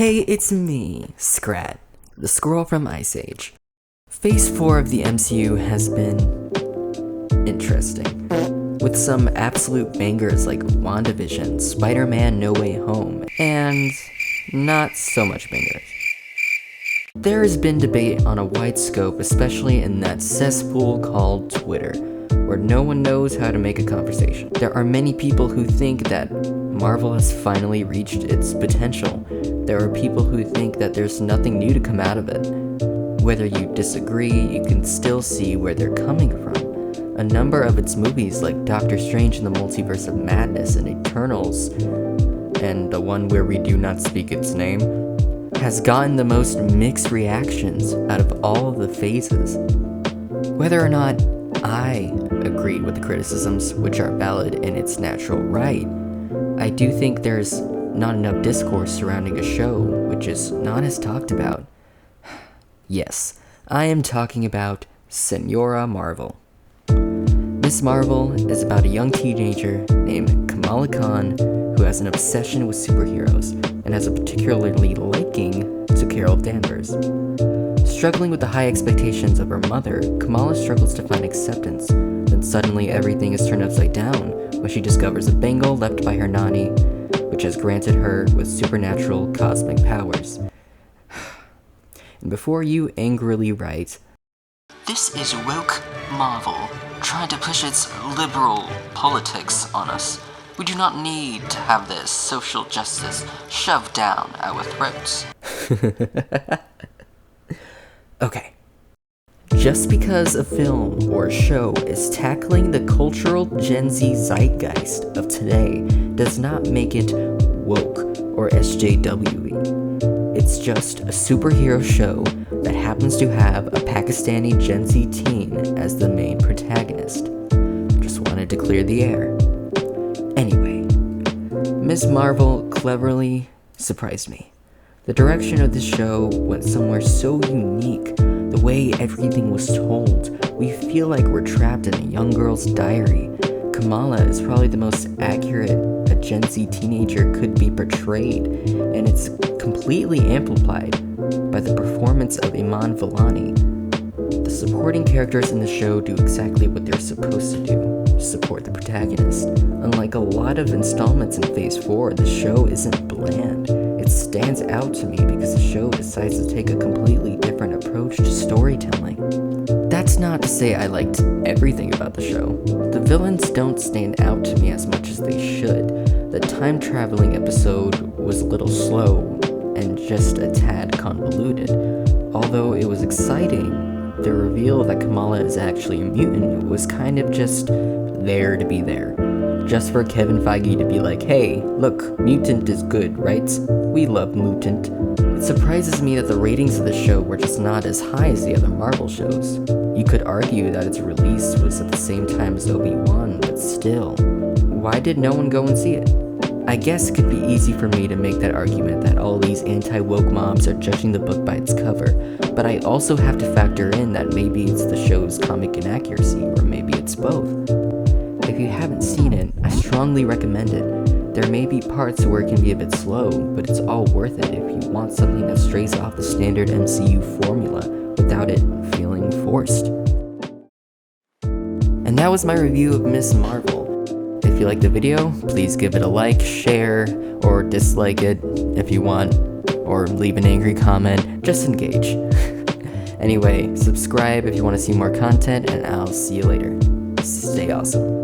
Hey, it's me, Scrat, the squirrel from Ice Age. Phase 4 of the MCU has been interesting, with some absolute bangers like WandaVision, Spider-Man No Way Home, and not so much bangers. There has been debate on a wide scope, especially in that cesspool called Twitter, where no one knows how to make a conversation. There are many people who think that Marvel has finally reached its potential. There are people who think that there's nothing new to come out of it. Whether you disagree, you can still see where they're coming from. A number of its movies, like Doctor Strange in the Multiverse of Madness and Eternals, and the one where we do not speak its name, has gotten the most mixed reactions out of all of the phases. Whether or not I agree with the criticisms, which are valid in its natural right, I do think there's not enough discourse surrounding a show which is not as talked about. Yes, I am talking about Senora Marvel. Miss Marvel is about a young teenager named Kamala Khan who has an obsession with superheroes and has a particularly liking to Carol Danvers. Struggling with the high expectations of her mother, Kamala struggles to find acceptance. Then suddenly everything is turned upside down when she discovers a bangle left by her nanny, which has granted her with supernatural cosmic powers. And before you angrily write, "This is woke Marvel trying to push its liberal politics on us. We do not need to have this social justice shoved down our throats." Okay. Just because a film or a show is tackling the cultural Gen Z zeitgeist of today does not make it woke or SJWE. It's just a superhero show that happens to have a Pakistani Gen Z teen as the main protagonist. Just wanted to clear the air. Anyway, Ms. Marvel cleverly surprised me. The direction of this show went somewhere so unique. The way everything was told, we feel like we're trapped in a young girl's diary. Kamala is probably the most accurate a Gen Z teenager could be portrayed, and it's completely amplified by the performance of Iman Vellani. The supporting characters in the show do exactly what they're supposed to do, support the protagonist. Unlike a lot of installments in Phase 4, the show isn't bland. It stands out to me because the show decides to take a completely different approach to storytelling. That's not to say I liked everything about the show. The villains don't stand out to me as much as they should. The time-traveling episode was a little slow and just a tad convoluted. Although it was exciting, the reveal that Kamala is actually a mutant was kind of just there to be there. Just for Kevin Feige to be like, "Hey, look, mutant is good, right? We love mutant." It surprises me that the ratings of the show were just not as high as the other Marvel shows. You could argue that its release was at the same time as Obi-Wan, but still, why did no one go and see it? I guess it could be easy for me to make that argument that all these anti-woke mobs are judging the book by its cover, but I also have to factor in that maybe it's the show's comic inaccuracy, or maybe it's both. If you haven't seen it, I strongly recommend it. There may be parts where it can be a bit slow, but it's all worth it if you want something that strays off the standard MCU formula without it feeling forced. And that was my review of Ms. Marvel. If you liked the video, please give it a like, share, or dislike it if you want, or leave an angry comment. Just engage. Anyway, subscribe if you want to see more content, and I'll see you later. Stay awesome.